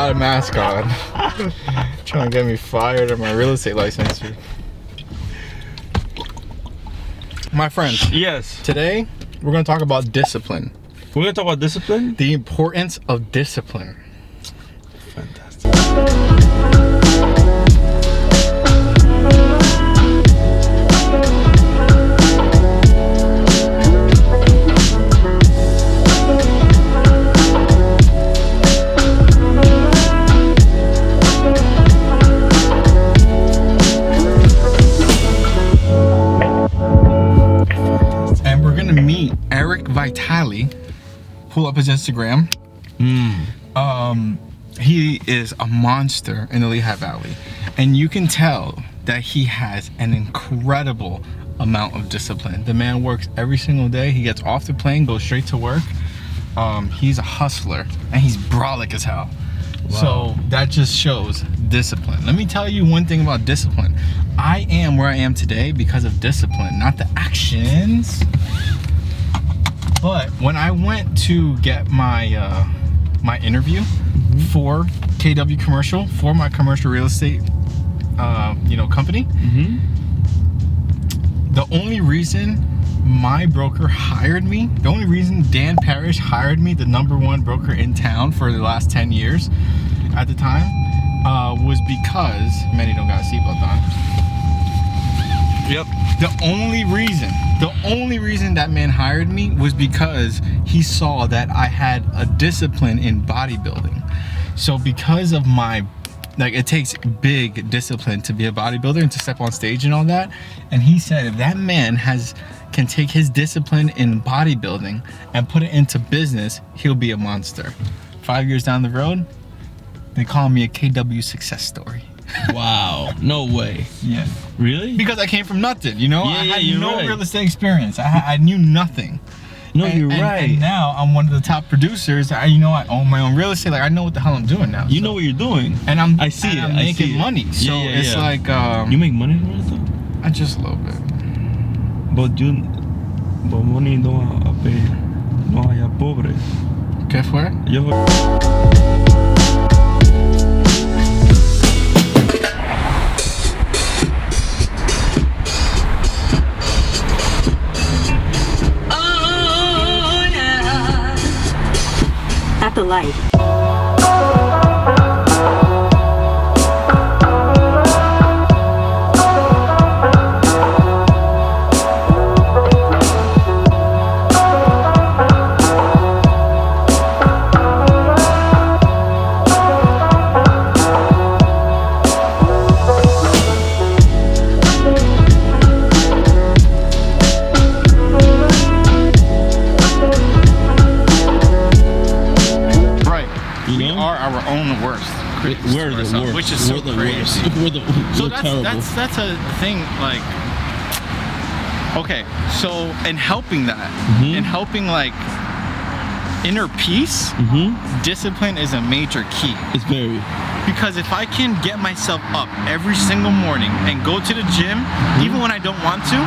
got a mask on. Trying to get me fired of my real estate license. My friends. Yes. Today, we're going to talk about discipline. We're going to talk about discipline? The importance of discipline. Fantastic. Vitali, pull up his Instagram. He is a monster in the Lehigh Valley, and you can tell that he has an incredible amount of discipline. The man works every single day. He gets off the plane, goes straight to work. He's a hustler, and he's brolic as hell. Wow. So that just shows discipline. Let me tell you one thing about discipline. I am where I am today because of discipline, not the actions. But when I went to get my my interview for KW Commercial, for my commercial real estate company, the only reason my broker hired me, the only reason Dan Parrish hired me, the #1 broker in town for the last 10 years at the time, was because many don't got a seatbelt on. Yep. The only reason that man hired me was because he saw that I had a discipline in bodybuilding. So because of my, it takes big discipline to be a bodybuilder and to step on stage and all that. And he said, if that man can take his discipline in bodybuilding and put it into business, he'll be a monster. 5 years down the road, they call me a KW success story. Wow, no way. Yeah. Really? Because I came from nothing, I had no right. real estate experience. I knew nothing. No, you're right. And now I'm one of the top producers. I own my own real estate. I know what the hell I'm doing now. You know what you're doing. And I'm making money. So it's like you make money from it though? I just a little bit. But money no haya pobre. ¿Qué fue? At the light. Our own worst. We're the worst. Which is so crazy. We're terrible. That's a thing. Okay, so in helping that, in helping inner peace, discipline is a major key. It's very. Because if I can get myself up every single morning and go to the gym, even when I don't want to,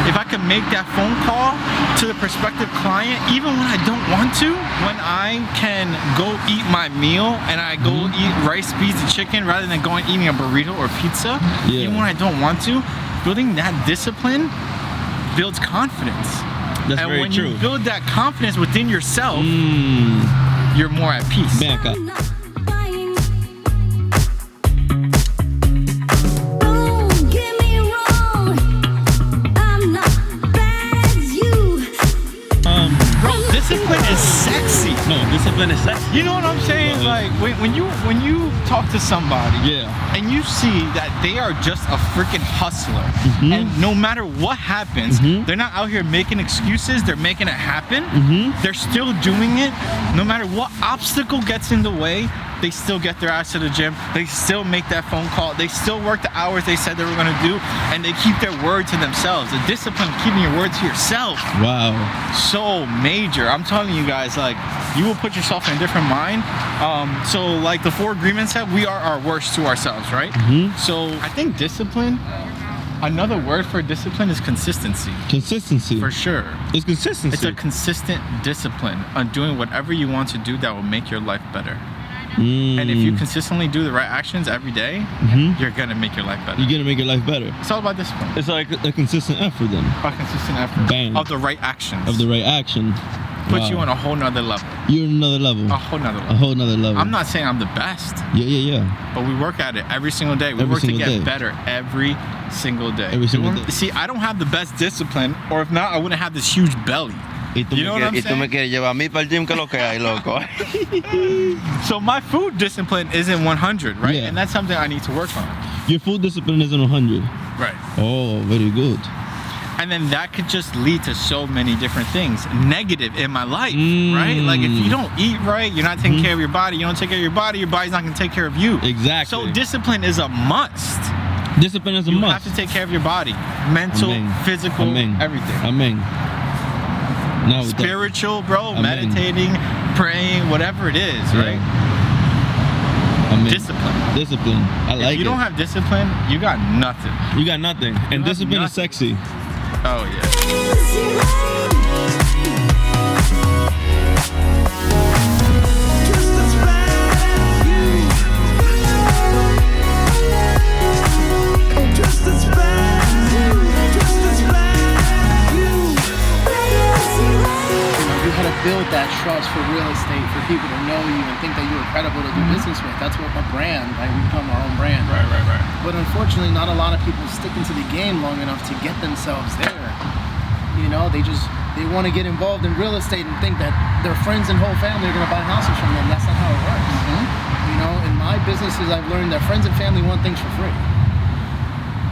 if I can make that phone call to the prospective client, even when I don't want to, when I can go eat my meal and I go eat rice, beans, and chicken rather than going eating a burrito or pizza, even when I don't want to, building that discipline builds confidence. That's and very when true. you build that confidence within yourself, you're more at peace. Back up. Discipline is sexy. No, discipline is sexy. You know what I'm saying? When you talk to somebody, and you see that they are just a freaking hustler, and no matter what happens, they're not out here making excuses. They're making it happen. They're still doing it. No matter what obstacle gets in the way, they still get their ass to the gym. They still make that phone call. They still work the hours they said they were gonna do, and they keep their word to themselves. The discipline of keeping your word to yourself. Wow. So major. I'm telling you guys, you will put yourself in a different mind. So the 4 agreements have, we are our worst to ourselves, right? So I think discipline, another word for discipline is consistency. Consistency. For sure. It's consistency. It's a consistent discipline on doing whatever you want to do that will make your life better. And if you consistently do the right actions every day, you're gonna make your life better. You're gonna make your life better. It's all about discipline. It's like a consistent effort then. A consistent effort Bang. of the right actions. Of the right action. Puts you on a whole nother level. You're on another level. A whole nother level. A whole nother level. I'm not saying I'm the best. Yeah. But we work at it every single day. We work to get better every single day. Every single day. See, I don't have the best discipline, or if not, I wouldn't have this huge belly. Y tú You know what I'm Y tú me saying? quieres llevar a mí para el gym, que lo que hay, loco. So my food discipline isn't 100, right? Yeah. And that's something I need to work on. Your food discipline isn't 100. Right. Oh, very good. And then that could just lead to so many different things negative in my life, right? Like if you don't eat right, you're not taking care of your body. You don't take care of your body's not going to take care of you. Exactly. So discipline is a must. Discipline is a You must. have to take care of your body, mental, Amen. physical, Amen. everything. Amen. No, Spiritual, bro, Amen. meditating, praying, whatever it is, right? Amen. Discipline. Discipline. I like If you it. don't have discipline, you got nothing. You got nothing. And have discipline is nothing. sexy. Oh yeah. You had to build that trust for real estate, for people to know you and think that you're credible to do business with. That's what a brand, right? We become our own brand. Right. But unfortunately, not a lot of people stick into the game long enough to get themselves there. You know, they want to get involved in real estate and think that their friends and whole family are going to buy houses from them. That's not how it works. You know, in my businesses, I've learned that friends and family want things for free.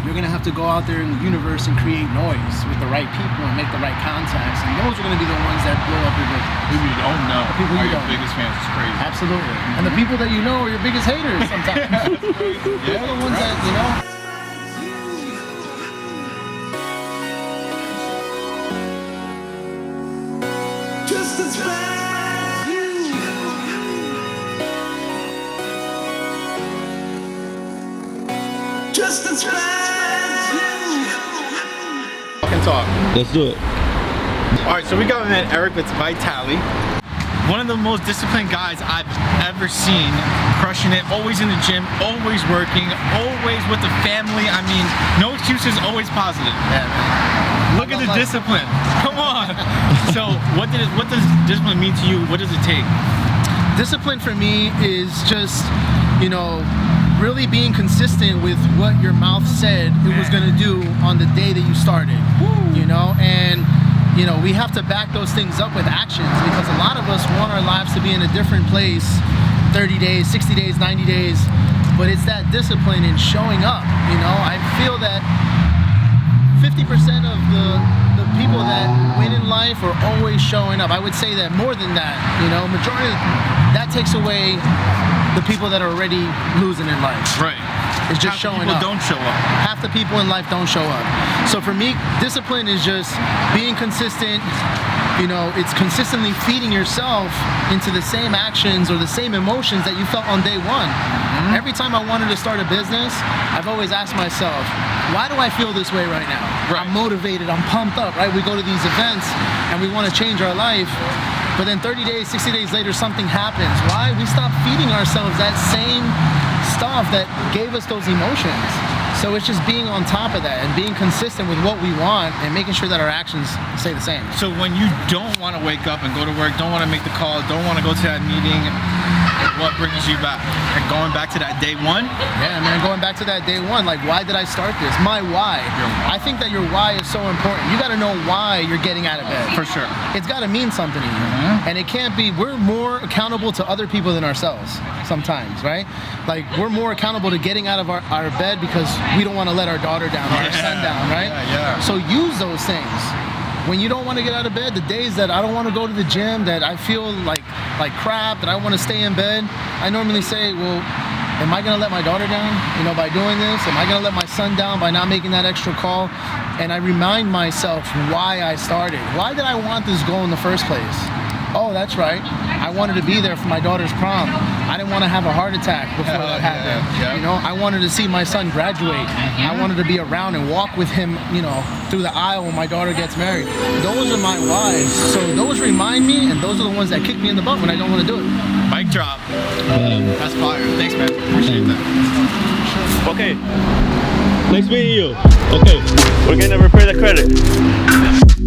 You're going to have to go out there in the universe and create noise with the right people and make the right contacts. And those are going to be the ones that blow up your business. People you don't know The people are you your don't. biggest fans. It's crazy. Absolutely. And the people that you know are your biggest haters sometimes. They're the ones that, you know. Fucking talk. Let's do it. All right, so we got met Eric Vitale. One of the most disciplined guys I've ever seen, crushing it, always in the gym, always working, always with the family. I mean, no excuses, always positive. Look at the discipline. Come on. So what does discipline mean to you? What does it take? Discipline for me is just, you know, really being consistent with what your mouth said it was going to do on the day that you started. You know, and you know, we have to back those things up with actions, because a lot of us want our lives to be in a different place 30 days, 60 days, 90 days, but it's that discipline in showing up. You know, I feel that 50% of the people that win in life are always showing up. I would say that more than that, you know, majority that takes away the people that are already losing in life. Right. It's just Half the showing people up. don't show up. Half the people in life don't show up. So for me, discipline is just being consistent. You know, it's consistently feeding yourself into the same actions or the same emotions that you felt on day one. Every time I wanted to start a business, I've always asked myself, why do I feel this way right now? Right. I'm motivated, I'm pumped up, right? We go to these events and we want to change our life. But then 30 days, 60 days later, something happens. Why? We stop feeding ourselves that same stuff that gave us those emotions. So it's just being on top of that and being consistent with what we want and making sure that our actions stay the same. So when you don't want to wake up and go to work, don't want to make the call, don't want to go to that meeting, what brings you back? And going back to that day one? Yeah, man, going back to that day one, like, why did I start this? My why. I think that your why is so important. You got to know why you're getting out of bed. For sure. It's got to mean something to you. And it can't be, we're more accountable to other people than ourselves sometimes, right? Like, we're more accountable to getting out of our bed because we don't want to let our daughter down or our son down, right? Yeah. So use those things. When you don't want to get out of bed, the days that I don't want to go to the gym, that I feel like crap, that I want to stay in bed, I normally say, well, am I going to let my daughter down, you know, by doing this? Am I going to let my son down by not making that extra call? And I remind myself why I started. Why did I want this goal in the first place? Oh, that's right. I wanted to be there for my daughter's prom. I didn't want to have a heart attack before that happened. Yeah. You know, I wanted to see my son graduate. I wanted to be around and walk with him, you know, through the aisle when my daughter gets married. Those are my whys. So those remind me, and those are the ones that kick me in the butt when I don't want to do it. Mic drop. Um, That's fire. Thanks, man. Appreciate that. okay. Nice meeting you. Okay. We're gonna repay the credit.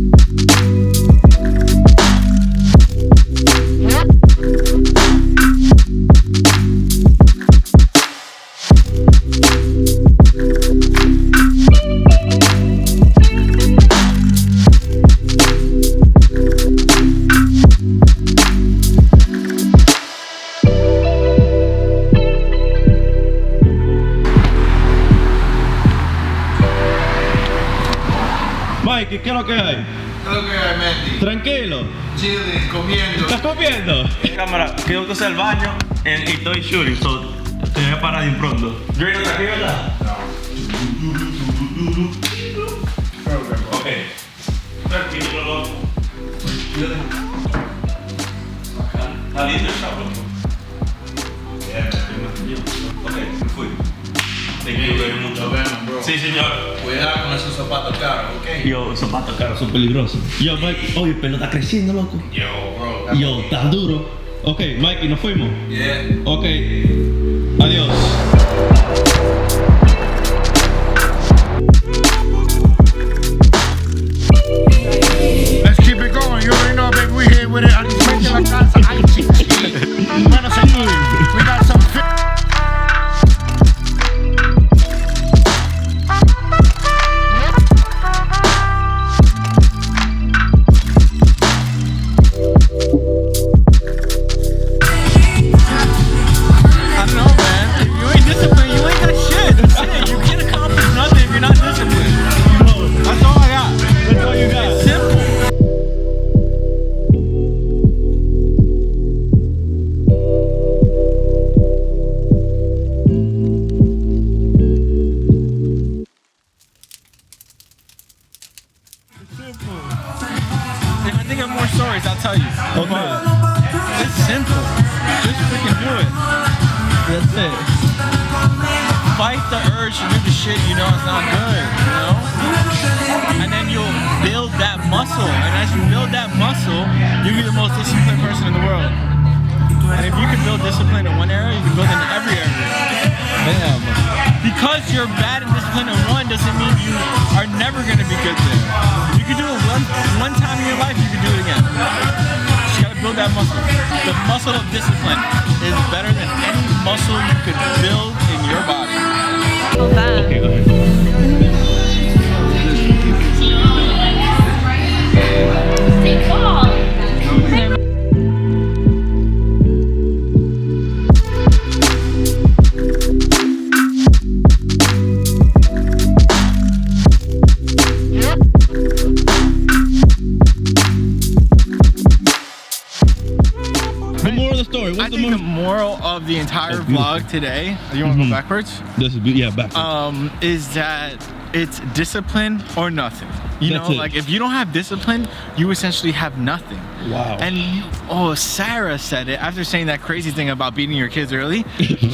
Mike, ¿qué es lo que hay? Tranquilo. Chile, comiendo. ¿Estás comiendo? Cámara, quiero que usar el baño y estoy shooting, so te voy a parar de pronto. Yo no te aquí, ¿verdad? Ok. Tranquilo, loco. Está lindo el chavo. Ok, me fui. Thank you very much. Nos vemos, bro. Sí, señor. Cuidado con esos zapatos caros, ¿ok? Yo, zapatos caros son peligrosos. Yo, Mike, oye, el pelo está creciendo, loco. Yo, bro. Yo, está duro. Ok, Mike, nos fuimos. Yeah. Ok. Adiós. Let's keep it going. You already know, baby. We here with it. Alismente la casa. Ay, chichi. Bueno, señor. We got some If I think of more stories, I'll tell you. Okay. It's simple. Just freaking do it. That's it. Fight the urge to do the shit you know it's not good, you know? And then you'll build that muscle. And as you build that muscle, you'll be the most disciplined person in the world. And if you can build discipline in one area, you can build it in every area. Damn. Because you're bad and disciplined in one doesn't mean you are never going to be good there. You can do it one time in your life, you can do it again. You gotta build that muscle. The muscle of discipline is better than any muscle you could build in your body. Okay, go ahead. The moral of the story. I What's the think the moral? moral of the entire Oh, beautiful. vlog today, you want to go backwards? This is yeah, back. Is that it's discipline or nothing. You That's know, it. like if you don't have discipline, you essentially have nothing. Wow. And Sarah said it after saying that crazy thing about beating your kids early.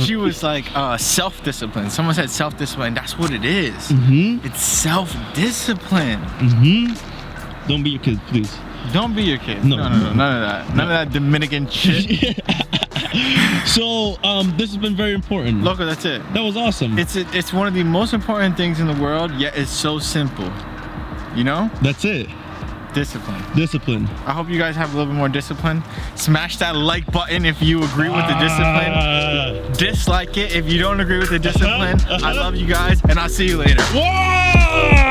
She was like, self-discipline. Someone said self-discipline. That's what it is. Mm-hmm. It's self-discipline. Mm-hmm. Don't be your kids, please. Don't be your kid. No. No, none of that. None of that Dominican shit. So, this has been very important. Loco, that's it. That was awesome. It's one of the most important things in the world, yet it's so simple. You know? That's it. Discipline. Discipline. I hope you guys have a little bit more discipline. Smash that like button if you agree with the discipline. Dislike it if you don't agree with the discipline. I love you guys, and I'll see you later. Whoa!